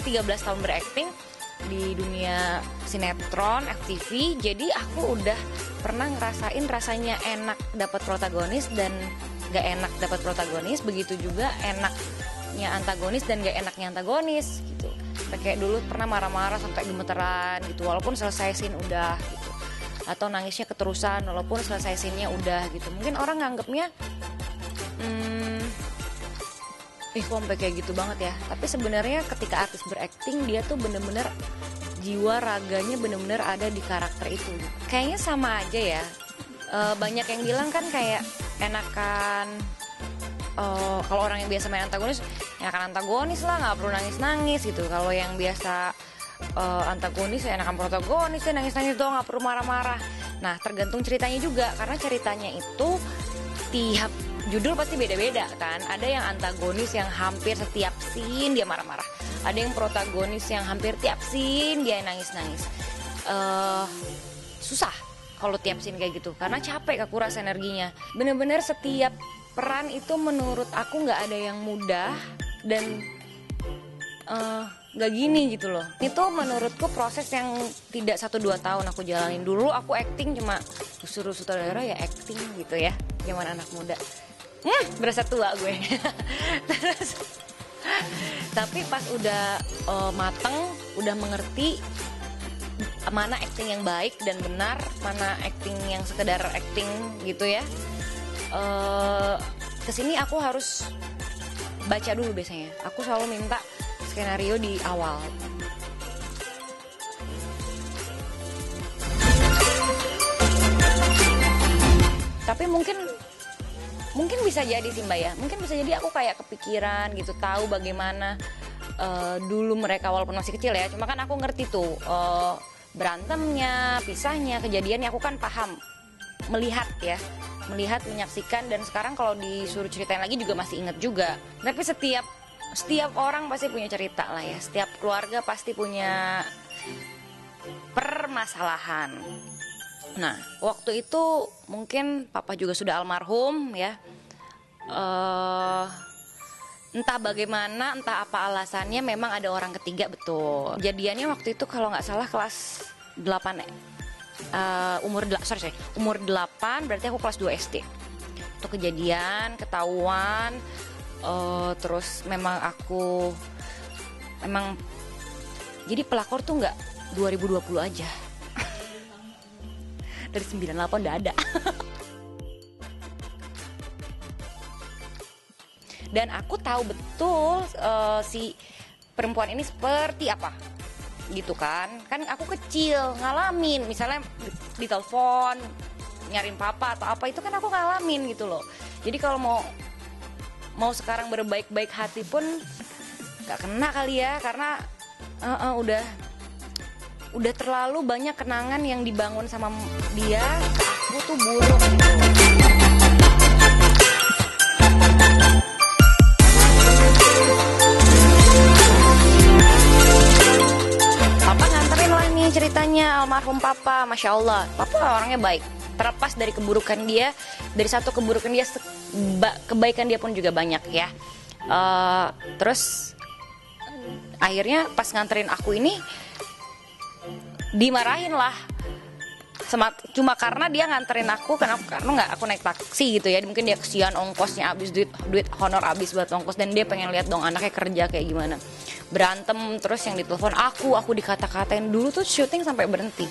dari 13 tahun berakting di dunia sinetron, FTV, jadi aku udah pernah ngerasain rasanya enak dapat protagonis dan gak enak dapat protagonis, begitu juga enaknya antagonis dan gak enaknya antagonis gitu. Kayak dulu pernah marah-marah sampai gemeteran gitu, walaupun selesai scene udah gitu, atau nangisnya keterusan walaupun selesai scene-nya udah gitu. Mungkin orang nganggepnya kok sampai kayak gitu banget ya. Tapi sebenarnya ketika artis berakting, dia tuh bener-bener jiwa raganya bener-bener ada di karakter itu. Kayaknya sama aja ya. Banyak yang bilang kan kayak enakan kalau orang yang biasa main antagonis, enakan antagonis lah, nggak perlu nangis-nangis gitu. Kalau yang biasa antagonis, ya enakan protagonis, ya nangis-nangis doang, nggak perlu marah-marah. Nah, tergantung ceritanya juga, karena ceritanya itu tiap judul pasti beda-beda kan. Ada yang antagonis yang hampir setiap scene dia marah-marah. Ada yang protagonis yang hampir tiap scene dia nangis-nangis. Susah kalau tiap scene kayak gitu, karena capek, kekuras energinya. Bener-bener setiap peran itu menurut aku nggak ada yang mudah dan nggak gini gitu loh. Itu menurutku proses yang tidak 1-2 tahun aku jalanin. Dulu aku acting cuma suruh sutradara ya acting gitu ya, zaman anak muda. Berasa tua gue. Terus, tapi pas udah mateng, udah mengerti mana acting yang baik dan benar, mana acting yang sekedar acting gitu ya. Kesini aku harus baca dulu biasanya. Aku selalu minta skenario di awal. Tapi mungkin bisa jadi sih Mbak ya. Mungkin bisa jadi aku kayak kepikiran gitu, tahu bagaimana dulu mereka walaupun masih kecil ya. Cuma kan aku ngerti tuh berantemnya, pisahnya, kejadiannya aku kan paham. Melihat, menyaksikan, dan sekarang kalau disuruh ceritain lagi juga masih inget juga. Tapi setiap orang pasti punya cerita lah ya. Setiap keluarga pasti punya permasalahan. Nah, waktu itu mungkin papa juga sudah almarhum ya. Entah bagaimana, entah apa alasannya, memang ada orang ketiga, betul. Kejadiannya waktu itu kalau nggak salah kelas 8 umur 8, berarti aku kelas 2 SD. Itu kejadian, ketahuan, terus memang jadi pelakor tuh nggak 2020 aja. Dari 98 udah ada. Dan aku tahu betul si perempuan ini seperti apa gitu kan aku kecil ngalamin, misalnya ditelepon nyariin papa atau apa, itu kan aku ngalamin gitu loh. Jadi kalau mau sekarang berbaik-baik hati pun gak kena kali ya, karena udah terlalu banyak kenangan yang dibangun sama dia ke aku tuh buruk gitu. Papa nganterin lah nih ceritanya almarhum papa, Masya Allah. Papa orangnya baik, terlepas dari keburukan dia, dari satu keburukan dia, kebaikan dia pun juga banyak ya. Terus akhirnya pas nganterin aku ini dimarahin lah, cuma karena dia nganterin aku, karena nggak aku naik taksi gitu ya. Mungkin dia kesian ongkosnya habis, duit honor habis buat ongkos, dan dia pengen lihat dong anaknya kerja kayak gimana. Berantem terus yang ditelepon aku dikata-katain. Dulu tuh syuting sampai berhenti.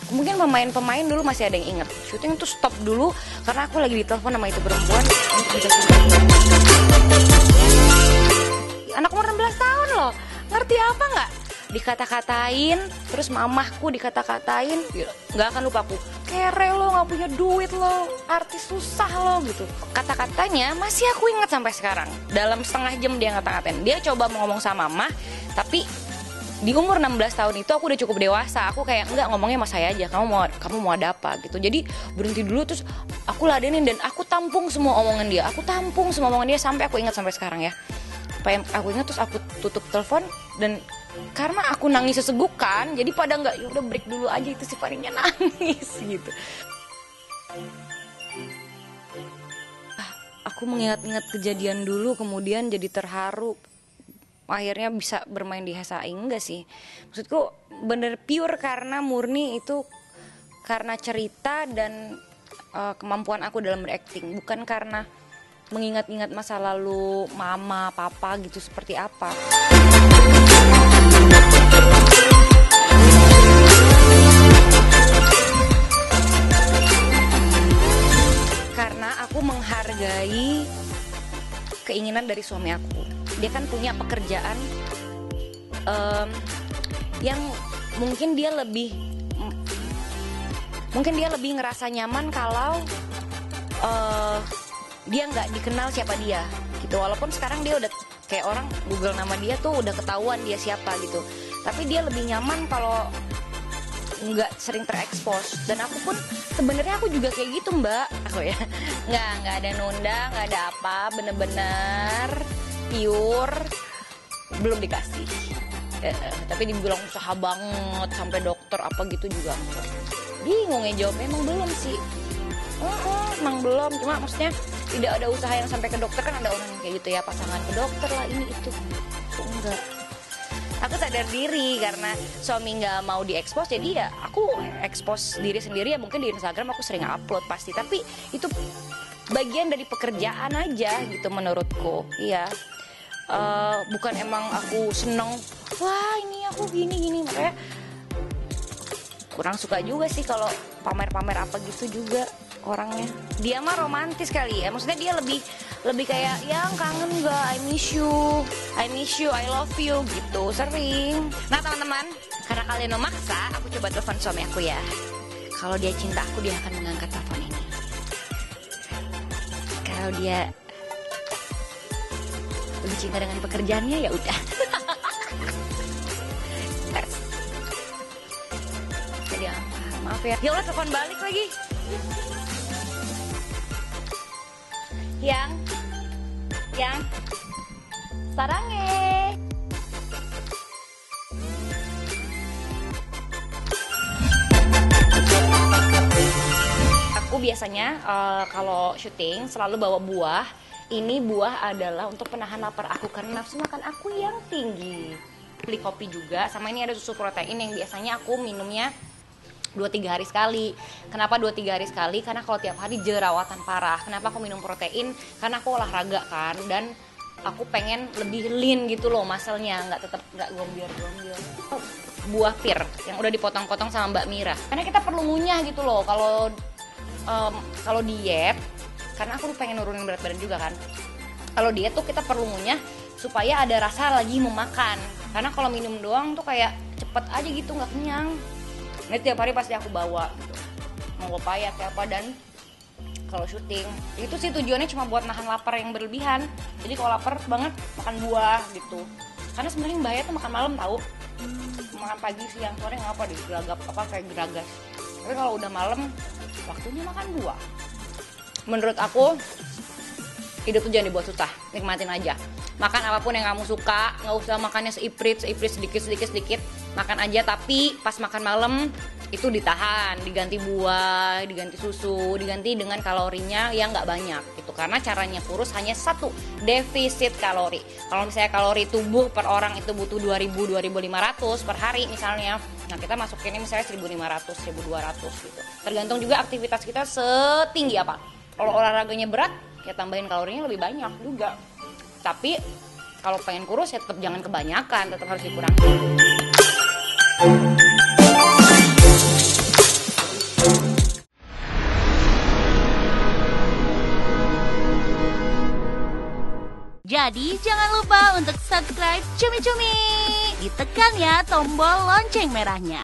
Mungkin pemain dulu masih ada yang inget, syuting tuh stop dulu karena aku lagi ditelepon sama itu perempuan untuk bisa syuting. Anak umur 16 tahun loh, ngerti apa nggak? Dikata-katain, terus mamahku dikata-katain, nggak akan lupa aku. Kere lo, nggak punya duit lo, artis susah lo gitu. Kata-katanya masih aku ingat sampai sekarang. Dalam setengah jam dia ngata-ngatain. Dia coba mau ngomong sama mama, tapi di umur 16 tahun itu aku udah cukup dewasa. Aku kayak enggak, ngomongnya sama saya aja. Kamu mau ada apa gitu. Jadi berhenti dulu, terus aku ladenin dan aku tampung semua omongan dia. Sampai aku ingat sampai sekarang ya. Apa yang aku ingat, terus aku tutup telepon, dan karena aku nangis sesegukan, jadi pada nggak, ya udah break dulu aja, itu si Farinya nangis gitu. Aku mengingat-ingat kejadian dulu, kemudian jadi terharu. akhirnya bisa bermain di HSAI, enggak sih. Maksudku bener pure karena murni itu karena cerita dan kemampuan aku dalam berakting, bukan karena mengingat-ingat masa lalu mama, papa gitu seperti apa. Karena aku menghargai keinginan dari suami aku. Dia kan punya pekerjaan yang mungkin dia lebih ngerasa nyaman kalau dia nggak dikenal siapa dia gitu. Walaupun sekarang dia udah kayak orang Google nama dia tuh udah ketahuan dia siapa gitu, tapi dia lebih nyaman kalau nggak sering terekspos. Dan aku pun sebenarnya aku juga kayak gitu mbak, aku ya nggak ada nunda, nggak ada apa, bener-bener pure, belum dikasih. Tapi dibilang usaha banget sampai dokter apa gitu juga enggak. Bingung ya jawabnya, emang belum sih. Emang belum, cuma maksudnya tidak ada usaha yang sampai ke dokter. Kan ada orang yang kayak gitu ya, pasangan ke dokter lah ini itu. Aku enggak. Aku sadar diri karena suami nggak mau diekspos, jadi ya aku ekspos diri sendiri. Ya mungkin di Instagram aku sering upload pasti, tapi itu bagian dari pekerjaan aja gitu menurutku. Iya, bukan emang aku seneng, wah ini aku gini, makanya kurang suka juga sih kalau pamer-pamer apa gitu juga orangnya. Dia mah romantis kali ya, maksudnya dia lebih kayak yang kangen gak, I miss you, I love you gitu, sering. Nah teman-teman, karena kalian memaksa, aku coba telepon suami aku ya. Kalau dia cinta aku, dia akan mengangkat telepon ini. Kalau dia lebih cinta dengan pekerjaannya, ya udah. Jadi maaf ya. Ya Allah, telepon balik lagi. Yang sarangnya. Aku biasanya kalau syuting selalu bawa buah. Ini buah adalah untuk penahan lapar aku karena nafsu makan aku yang tinggi. Beli kopi juga, sama ini ada susu protein yang biasanya aku minumnya 2-3 hari sekali. Kenapa 2-3 hari sekali? Karena kalau tiap hari jerawatan parah. Kenapa aku minum protein? Karena aku olahraga kan, dan aku pengen lebih lean gitu loh, muscle-nya nggak gombiar. Buah pir yang udah dipotong-potong sama Mbak Mira. Karena kita perlu ngunyah gitu loh kalau diet, karena aku pengen nurunin berat badan juga kan. Kalau diet tuh kita perlu ngunyah supaya ada rasa lagi mau makan. Karena kalau minum doang tuh kayak cepet aja gitu, nggak kenyang. Ini tiap hari pasti aku bawa gitu, mau pepaya kayak apa. Dan kalau syuting itu sih tujuannya cuma buat nahan lapar yang berlebihan. Jadi kalau lapar banget makan buah gitu. Karena sebenarnya yang bahaya tuh makan malam tahu. Makan pagi, siang, sore nggak apa deh, geragap apa kayak geragas. Tapi kalau udah malam waktunya makan buah. Menurut aku hidup tuh jangan dibuat susah, nikmatin aja. Makan apapun yang kamu suka, nggak usah makannya seiprit sedikit. Makan aja, tapi pas makan malam itu ditahan, diganti buah, diganti susu, diganti dengan kalorinya yang nggak banyak gitu. Karena caranya kurus hanya satu, defisit kalori. Kalau misalnya kalori tubuh per orang itu butuh 2.000-2.500 per hari misalnya, nah kita masukinnya misalnya 1.500-1.200 gitu. Tergantung juga aktivitas kita setinggi apa. Kalau olahraganya berat, ya tambahin kalorinya lebih banyak juga. Tapi kalau pengen kurus ya tetap jangan kebanyakan, tetap harus dikurangi. Jadi jangan lupa untuk subscribe Cumi Cumi. Ditekan ya tombol lonceng merahnya.